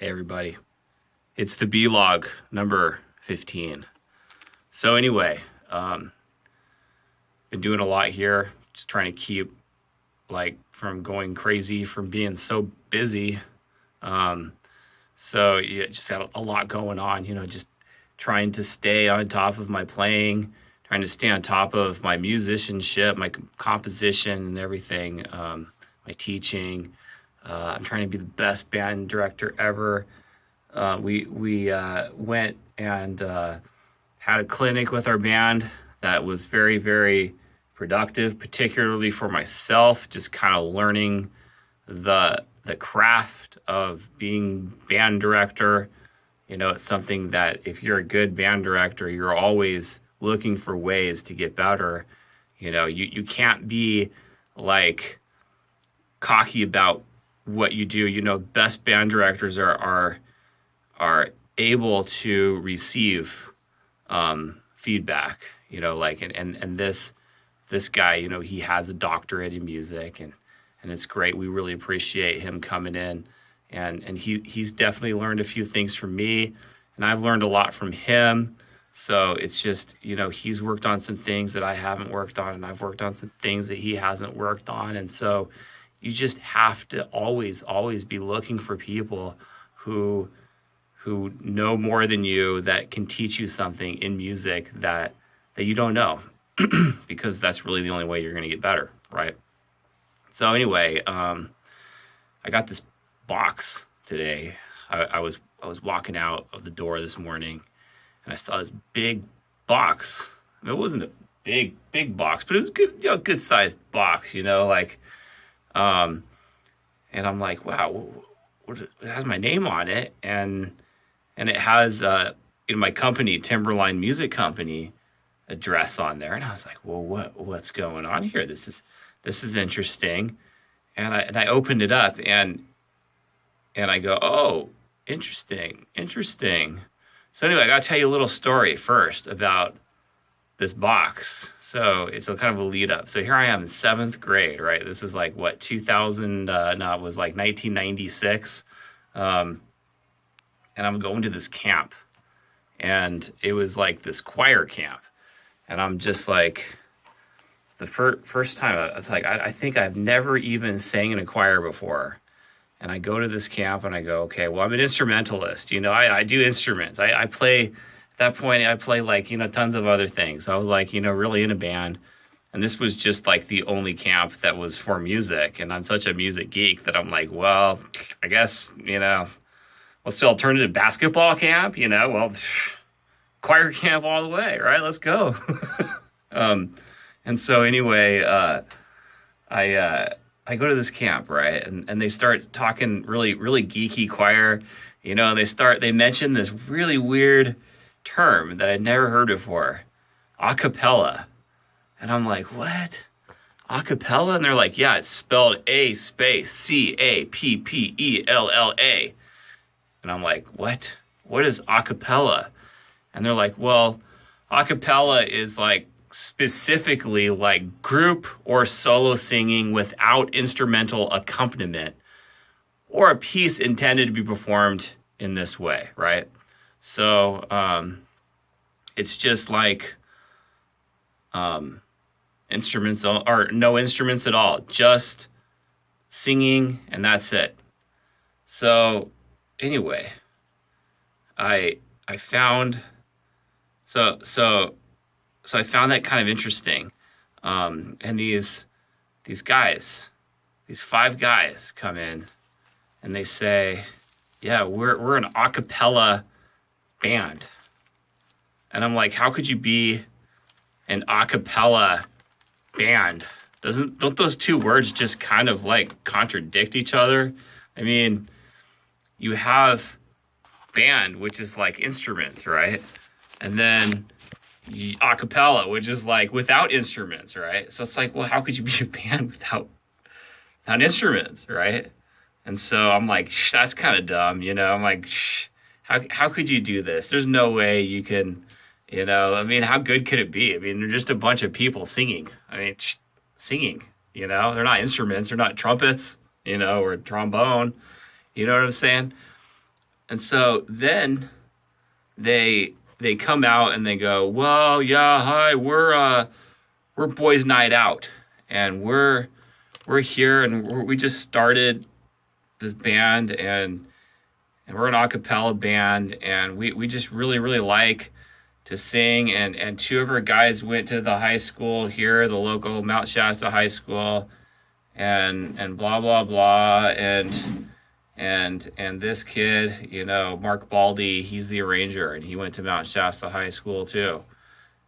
Hey everybody, it's the B-log number 15. So anyway, been doing a lot here, just trying to keep from going crazy, from being so busy. So yeah, just had a lot going on, just trying to stay on top of my playing, trying to stay on top of my musicianship, my composition and everything, my teaching. I'm trying to be the best band director ever. We went and had a clinic with our band that was very, very productive, particularly for myself, just kind of learning the craft of being band director. It's something that if you're a good band director, you're always looking for ways to get better. You can't be cocky about what you do. Best band directors are able to receive feedback. And this guy, he has a doctorate in music, and it's great. We really appreciate him coming in, and he's definitely learned a few things from me, and I've learned a lot from him. So it's just, he's worked on some things that I haven't worked on, and I've worked on some things that he hasn't worked on. And so you just have to always be looking for people who know more than you, that can teach you something in music that you don't know, because that's really the only way you're going to get better, right? So anyway, I got this box today. I was walking out of the door this morning, and I saw this big box. It wasn't a big box, but it was good, good sized box, and I'm like, wow, it has my name on it, and it has my company, Timberline Music Company, address on there. And I was like, well, what's going on here? This is interesting. And I opened it up, and I go, oh, interesting. So anyway, I got to tell you a little story first about this box. So it's a kind of a lead up. So here I am in 7th grade, right? This is 2000, it was 1996. And I'm going to this camp, and it was this choir camp. And I'm just the first time, it's I think I've never even sang in a choir before. And I go to this camp, and I go, okay, well, I'm an instrumentalist. I do instruments. I play, at that point, I play tons of other things. I was really in a band. And this was just the only camp that was for music. And I'm such a music geek that I'm well, I guess, what's the alternative? Basketball camp? Choir camp all the way, right? Let's go. And so anyway, I go to this camp, right? And they start talking really, really geeky choir, they mention this really weird term that I'd never heard before, a cappella. And I'm like, what? A cappella? And they're like, yeah, it's spelled A space CAPPELLA. And I'm like, what? What is a cappella? And they're like, well, a cappella is specifically group or solo singing without instrumental accompaniment, or a piece intended to be performed in this way, right? So it's just instruments, or no instruments at all, just singing, and that's it. So anyway, I found so I found that kind of interesting. And these guys, these 5 guys come in, and they say, yeah, we're an a cappella band. And I'm like, how could you be an a cappella band? Don't those two words just kind of contradict each other? I mean, you have band, which is instruments, right? And then a cappella, which is without instruments, right? So it's well, how could you be a band without instruments, right? And so I'm like, that's kind of dumb, I'm like, how could you do this? There's no way you can, how good could it be? I mean, they're just a bunch of people singing. Singing, they're not instruments, they're not trumpets, or trombone, you know what I'm saying? And so then they come out and they go, well, yeah, hi, we're Boys Night Out, and we're here, and we just started this band, and we're an a cappella band, and we just really like to sing, and two of our guys went to the high school here, the local Mount Shasta High School, and blah blah blah, and this kid, Mark Baldy, he's the arranger, and he went to Mount Shasta High School too.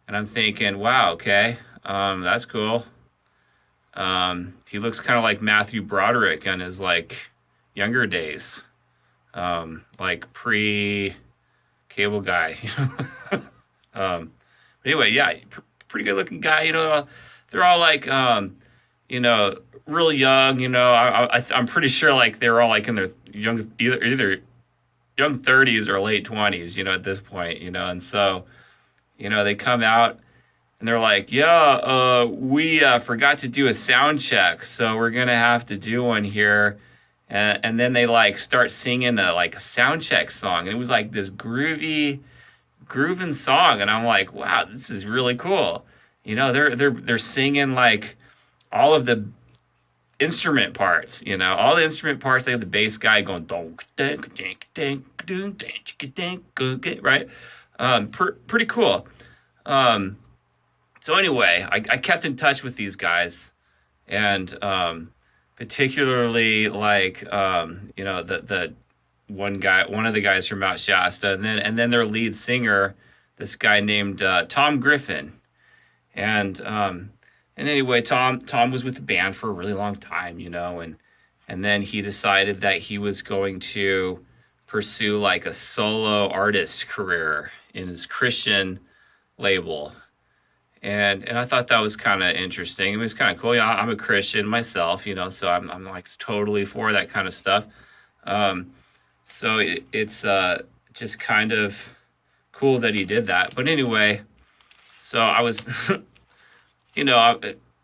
And I'm thinking, wow, okay, that's cool. He looks kind of like Matthew Broderick in his like younger days, like pre-cable guy, but anyway, yeah, pretty good looking guy. They're all like, real young. I'm pretty sure like they're all like in their either young 30s or late 20s. At this point. And so, they come out and they're like, yeah, we forgot to do a sound check, so we're gonna have to do one here. And then they like start singing a sound check song, and it was like this grooving song, and I'm like, wow, this is really cool. They're singing like all of the instrument parts. All the instrument parts. They have the bass guy going donk dink dink dink dink dink dink, right? Pretty cool. So anyway, I kept in touch with these guys, and particularly like the one of the guys from Mount Shasta, and then their lead singer, this guy named Tom Griffin, and anyway, Tom was with the band for a really long time, and then he decided that he was going to pursue like a solo artist career in his Christian label. And I thought that was kind of interesting. It was kind of cool. Yeah, I'm a Christian myself, so I'm like totally for that kind of stuff. So it's just kind of cool that he did that. But anyway, so I was,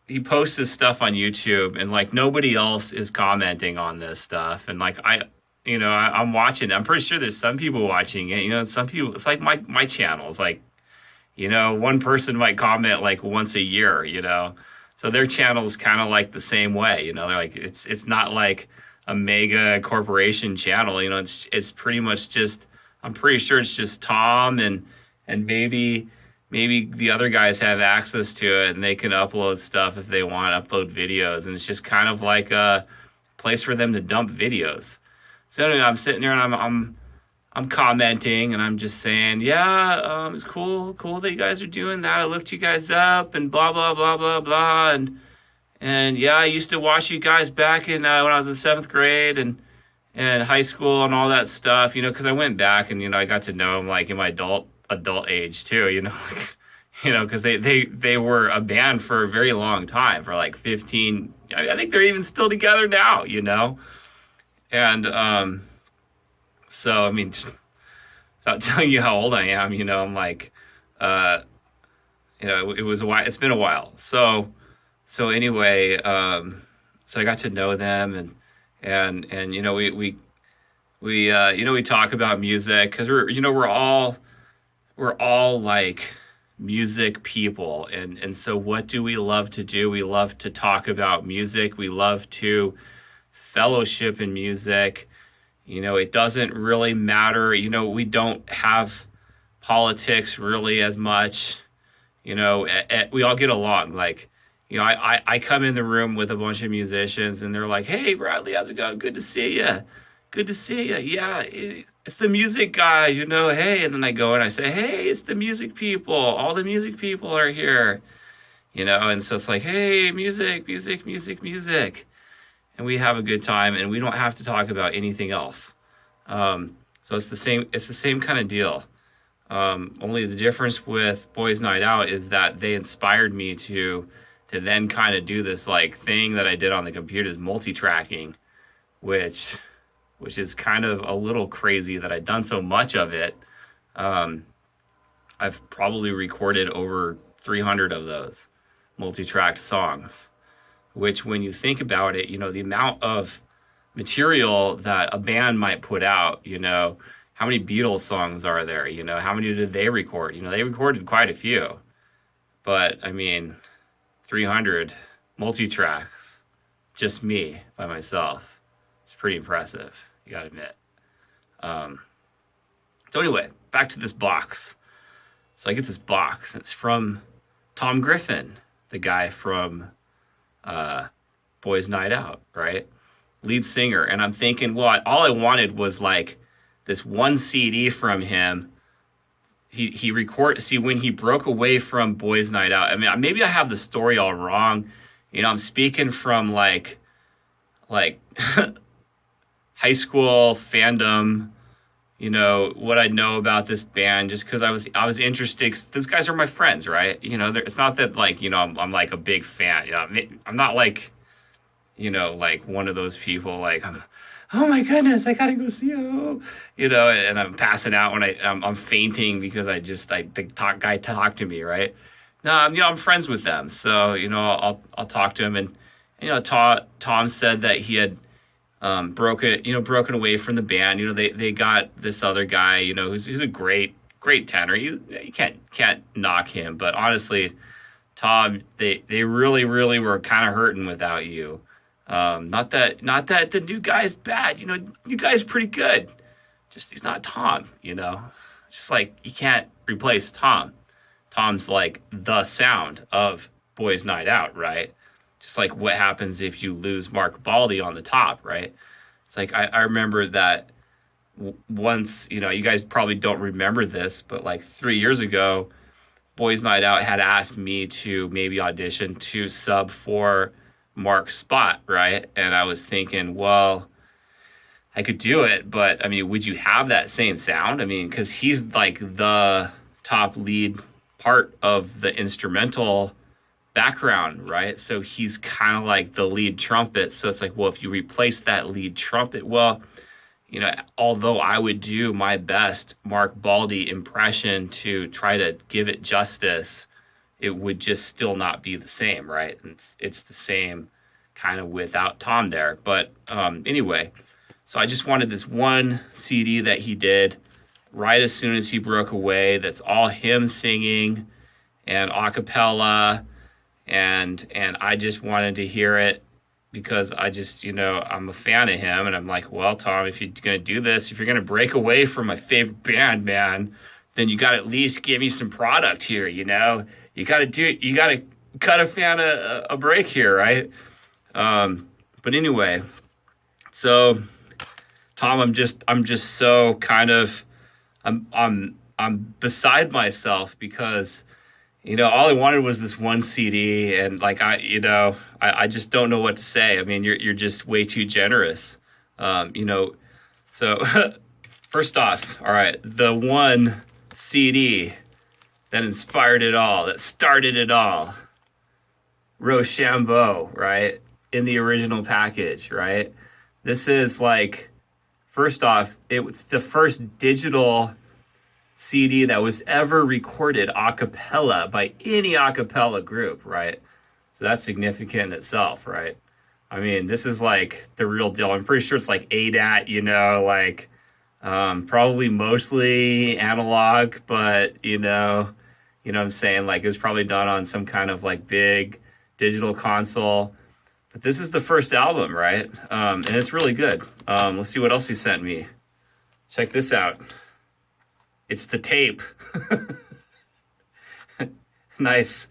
he posts this stuff on YouTube, and like nobody else is commenting on this stuff. And like I'm watching. I'm pretty sure there's some people watching it. Some people. It's like my channel. It's like, one person might comment like once a year, so their channel is kind of like the same way, they're like, it's not like a mega corporation channel, it's pretty much just, I'm pretty sure it's just Tom and maybe the other guys have access to it and they can upload stuff if they want, upload videos, and it's just kind of like a place for them to dump videos. So anyway, I'm sitting there and I'm commenting, and I'm just saying, yeah, it's cool that you guys are doing that. I looked you guys up, and blah blah blah blah blah, and yeah, I used to watch you guys back in when I was in 7th grade and high school and all that stuff, because I went back and I got to know them like in my adult age too, because they were a band for a very long time, for like 15. I think they're even still together now, and so, I mean, without telling you how old I am, I'm like, it was a while. It's been a while. So anyway, so I got to know them, and we talk about music, because we're all like music people, and so what do we love to do? We love to talk about music. We love to fellowship in music. It doesn't really matter. We don't have politics really as much. We all get along. Like, I come in the room with a bunch of musicians, and they're like, hey, Bradley, how's it going? Good to see you. Good to see you. Yeah, it's the music guy, hey. And then I go and I say, hey, it's the music people. All the music people are here. And so it's like, hey, music. And we have a good time, and we don't have to talk about anything else. So it's the same kind of deal. Only the difference with Boys Night Out is that they inspired me to then kind of do this like thing that I did on the computer, is multi-tracking, which is kind of a little crazy that I've done so much of it. I've probably recorded over 300 of those multi-tracked songs, which, when you think about it, the amount of material that a band might put out, how many Beatles songs are there? You know, how many did they record? You know, they recorded quite a few, but I mean, 300 multi-tracks, just me by myself. It's pretty impressive, you gotta admit. So anyway, back to this box. So I get this box, and it's from Tom Griffin, the guy from Boys Night Out, right? Lead singer. And I'm thinking, well, all I wanted was like this one CD from him. He see, when he broke away from Boys Night Out, I mean, maybe I have the story all wrong. You know, I'm speaking from like high school fandom, you know, what I know about this band, just because I was interested. 'Cause these guys are my friends, right? You know, it's not that like, you know, I'm like a big fan. You know, I'm not like, you know, like one of those people like, oh my goodness, I gotta go see you, you know, and I'm passing out when I'm fainting because the guy talked to me, right? No, you know, I'm friends with them, so you know, I'll talk to him, and you know, Tom said that he had broken away from the band. You know, they got this other guy, you know, who's a great tenor. You can't knock him, but honestly, Tom, they really were kind of hurting without you. Not that the new guy's bad. You know, new guy's pretty good. Just he's not Tom. You know, just like you can't replace Tom. Tom's like the sound of Boys Night Out, right? Just like what happens if you lose Mark Baldy on the top, right? It's like I remember that once, you know, you guys probably don't remember this, but like 3 years ago, Boys Night Out had asked me to maybe audition to sub for Mark's spot, right? And I was thinking, well, I could do it, but I mean, would you have that same sound? I mean, because he's like the top lead part of the instrumental background, right? So he's kind of like the lead trumpet. So it's like, well, if you replace that lead trumpet, well, you know, although I would do my best Mark Baldy impression to try to give it justice, it would just still not be the same, right? And it's the same kind of without Tom there. But anyway, so I just wanted this one CD that he did right as soon as he broke away. That's all him singing and a cappella, and I just wanted to hear it because I just, you know, I'm a fan of him, and I'm like, well, Tom, if you're gonna do this, if you're gonna break away from my favorite band, man, then you gotta at least give me some product here, you know. You gotta cut a fan a break here, right? But anyway, so Tom, I'm just so kind of, I'm beside myself because, you know, all I wanted was this one CD, and like I just don't know what to say. I mean, you're just way too generous, you know. So first off, all right, the one CD that inspired it all, that started it all, Rochambeau, right? In the original package, right? This is like, first off, it was the first digital CD that was ever recorded a cappella by any a cappella group, right? So that's significant in itself, right? I mean, this is like the real deal. I'm pretty sure it's like ADAT, you know, like probably mostly analog, but you know what I'm saying? Like it was probably done on some kind of like big digital console. But this is the first album, right? And it's really good. Let's see what else he sent me. Check this out. It's the tape. Nice.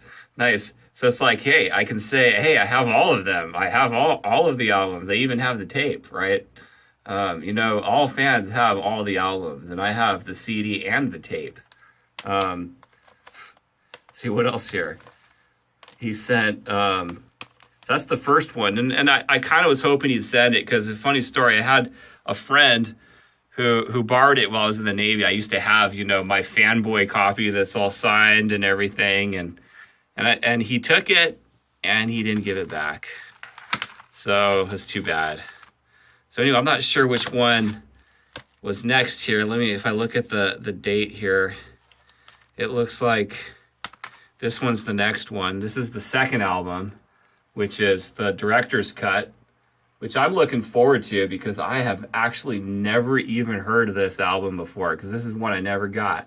So it's like, hey, I can say, hey, I have all of them. I have all of the albums. I even have the tape, right? You know, all fans have all the albums, and I have the CD and the tape. See what else here. He sent, so that's the first one. And I kind of was hoping he'd send it because a funny story, I had a friend who borrowed it while I was in the Navy. I used to have, you know, my fanboy copy that's all signed and everything. And he took it and he didn't give it back. So that's too bad. So anyway, I'm not sure which one was next here. If I look at the date here, it looks like this one's the next one. This is the second album, which is the director's cut, which I'm looking forward to because I have actually never even heard of this album before, because this is one I never got.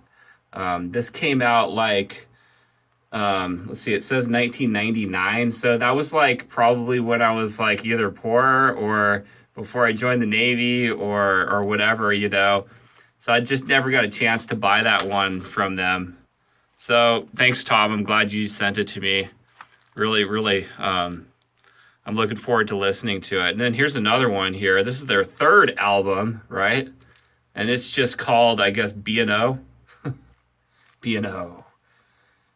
This came out like, let's see, it says 1999. So that was like probably when I was like either poor or before I joined the Navy or whatever, you know. So I just never got a chance to buy that one from them. So thanks, Tom. I'm glad you sent it to me. Really, I'm looking forward to listening to it. And then here's another one here. This is their third album, right? And it's just called, I guess, B&O. B&O.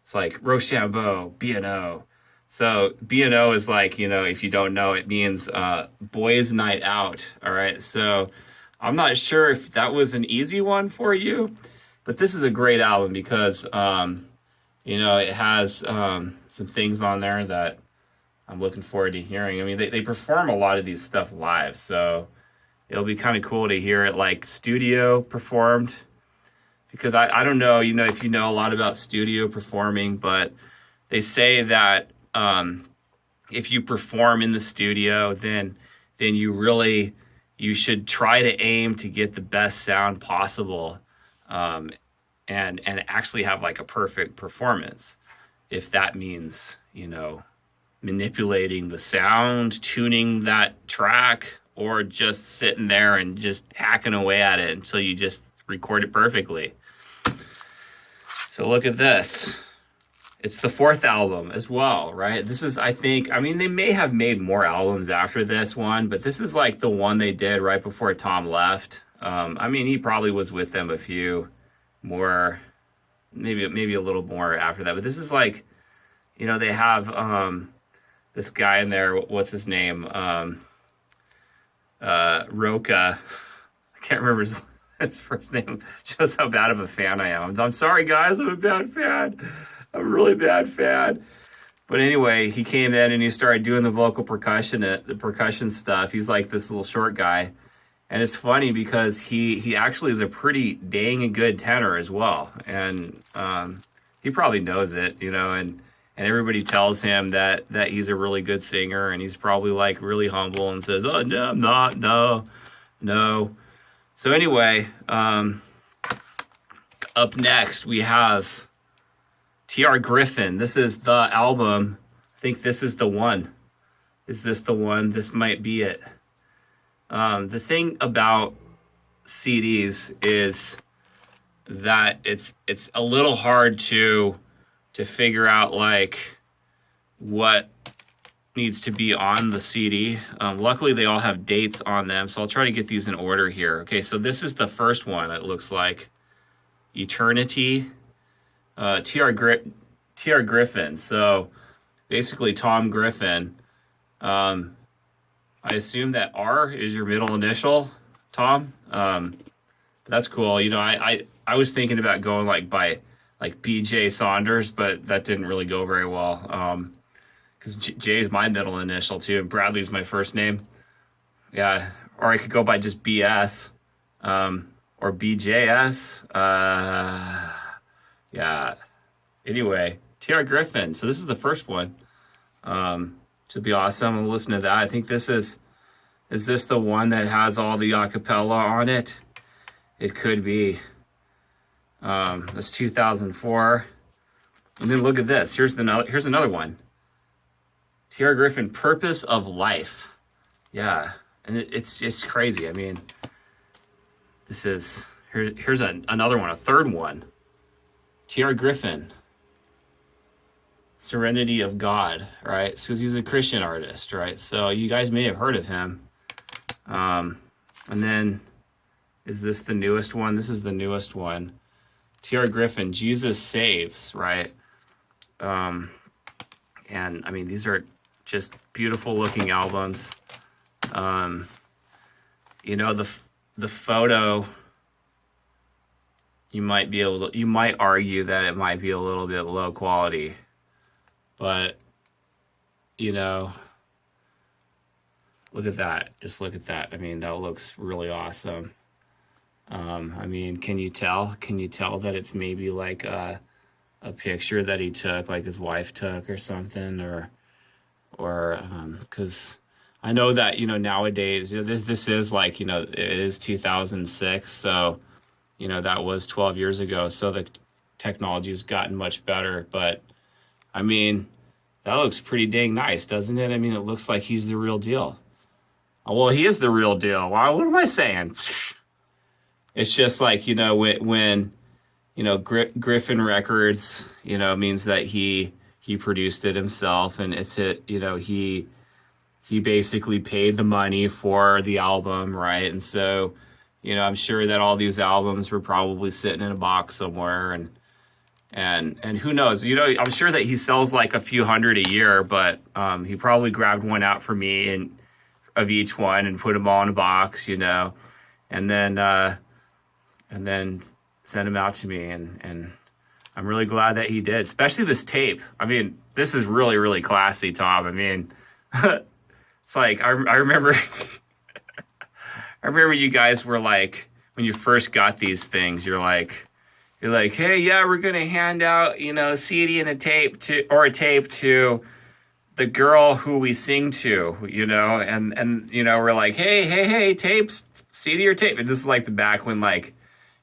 It's like Rochambeau, B&O. So B&O is like, you know, if you don't know, it means boys' night out. All right. So I'm not sure if that was an easy one for you, but this is a great album because, you know, it has some things on there that I'm looking forward to hearing. I mean, they perform a lot of these stuff live, so it'll be kind of cool to hear it like studio performed. Because I don't know, you know, if you know a lot about studio performing, but they say that if you perform in the studio, then you should try to aim to get the best sound possible, and actually have like a perfect performance. If that means, you know, manipulating the sound, tuning that track, or just sitting there and just hacking away at it until you just record it perfectly. So look at this. It's the fourth album as well, right? This is, I mean, they may have made more albums after this one, but this is like the one they did right before Tom left. I mean, he probably was with them a few more, maybe a little more after that, but this is like, you know, they have this guy in there, what's his name? Roca. I can't remember his first name. Shows how bad of a fan I am. I'm sorry, guys. I'm a bad fan. I'm a really bad fan. But anyway, he came in and he started doing the vocal percussion, the percussion stuff. He's like this little short guy. And it's funny because he actually is a pretty dang good tenor as well. And he probably knows it, you know, and everybody tells him that he's a really good singer, and he's probably like really humble and says, "Oh, no, I'm not. No." So anyway, up next we have T.R. Griffin. This is the album. I think this is the one. Is this the one? This might be it. The thing about CDs is that it's a little hard to figure out like what needs to be on the CD. Luckily they all have dates on them, so I'll try to get these in order here. Okay, so this is the first one. It looks like Eternity, T.R. Griffin. So basically Tom Griffin. I assume that R is your middle initial, Tom. That's cool. You know, I was thinking about going like by like BJ Saunders, but that didn't really go very well. Because J is my middle initial too, and Bradley's my first name. Yeah, or I could go by just BS, or BJS. Yeah. Anyway, T.R. Griffin. So this is the first one. Should be awesome. I'll listen to that. I think this is this the one that has all the acapella on it? It could be. That's 2004. And then look at this. Here's another one. T.R. Griffin, Purpose of Life. Yeah, and it's just crazy. I mean, here's another one, a third one. T.R. Griffin, Serenity of God, right? Because he's a Christian artist, right? So you guys may have heard of him. And then, is this the newest one? This is the newest one. T.R. Griffin, Jesus Saves, right? And I mean, these are just beautiful looking albums. You know, the photo, you might argue that it might be a little bit low quality, but you know, look at that. Just look at that. I mean, that looks really awesome. I mean, can you tell that it's maybe like a picture that he took, like his wife took or something, or because I know that, nowadays, this is like, it is 2006. So, that was 12 years ago. So the technology has gotten much better. But I mean, that looks pretty dang nice, doesn't it? I mean, it looks like he's the real deal. Oh, well, he is the real deal. Wow, what am I saying? It's just like, when Griffin Records, means that he produced it himself, and he basically paid the money for the album, right? And so, I'm sure that all these albums were probably sitting in a box somewhere, and who knows? I'm sure that he sells like a few hundred a year, but he probably grabbed one out for me and of each one and put them all in a box, and then send them out to me, and I'm really glad that he did, especially this tape. I mean, this is really, really classy, Tom. I mean, it's like I remember I remember you guys were like, when you first got these things, you're like, hey, yeah, we're gonna hand out, a CD and a tape to the girl who we sing to, and we're like, hey, tapes, CD or tape. And this is like the back when like,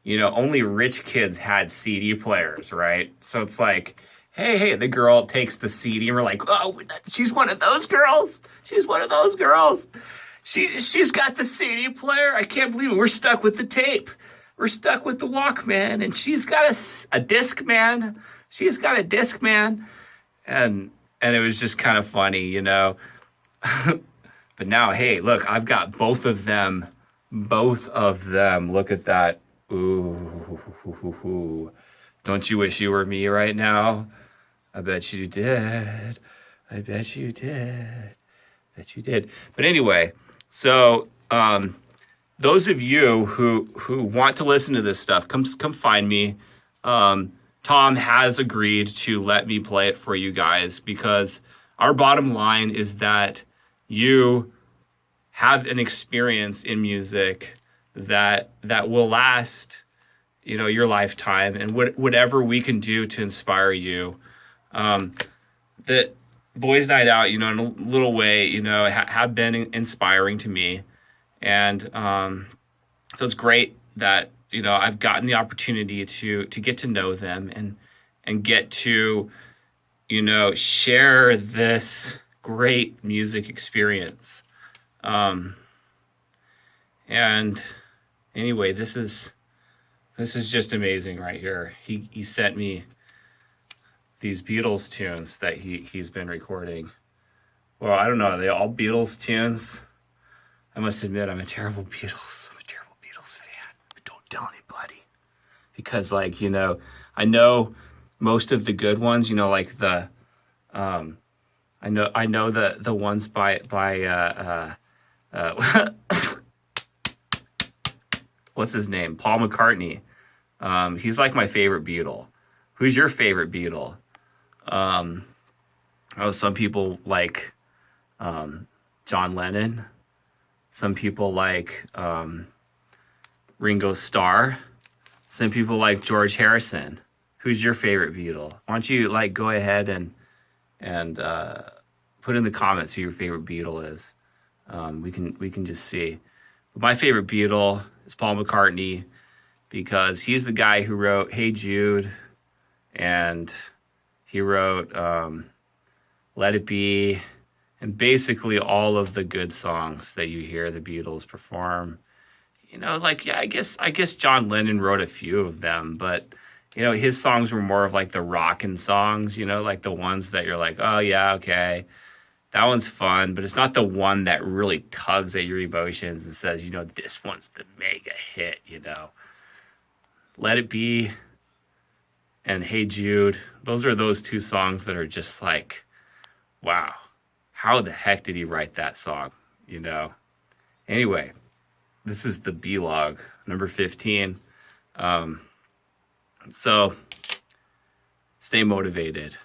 only rich kids had CD players, right? So it's like, hey, the girl takes the CD, and we're like, oh, she's one of those girls. She's one of those girls. She's got the CD player. I can't believe it. We're stuck with the tape. We're stuck with the Walkman, and she's got a Discman. She's got a Discman, and it was just kind of funny, But now, hey, look, I've got both of them. Both of them. Look at that. Ooh. Don't you wish you were me right now? I bet you did. I bet you did. Bet you did. But anyway, so those of you who want to listen to this stuff, come find me. Tom has agreed to let me play it for you guys, because our bottom line is that you have an experience in music that will last, your lifetime, and whatever we can do to inspire you. That Boys Night Out, in a little way, have been inspiring to me, and so it's great that I've gotten the opportunity to get to know them and get to share this great music experience. And anyway, this is just amazing right here. He sent me these Beatles tunes that he's been recording. Well, I don't know, are they all Beatles tunes? I must admit, I'm a terrible Beatles fan. But don't tell anybody. Because I know most of the good ones, like the I know the ones by what's his name? Paul McCartney. He's like my favorite Beatle. Who's your favorite Beatle? Some people like John Lennon. Some people like Ringo Starr. Some people like George Harrison. Who's your favorite Beatle? Why don't you go ahead and put in the comments who your favorite Beatle is. We can just see. But my favorite Beatle is Paul McCartney, because he's the guy who wrote Hey Jude, and he wrote Let It Be, and basically all of the good songs that you hear the Beatles perform. I guess John Lennon wrote a few of them, but his songs were more of like the rockin' songs, like the ones that you're like, oh yeah, okay, that one's fun, but it's not the one that really tugs at your emotions and says, this one's the mega hit, Let It Be and Hey Jude. Those two songs that are just like, wow, how the heck did he write that song, Anyway, this is the B-Log, number 15. So stay motivated,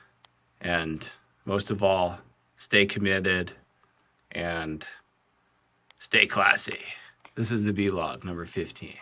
and most of all, stay committed and stay classy. This is the B-Log, number 15.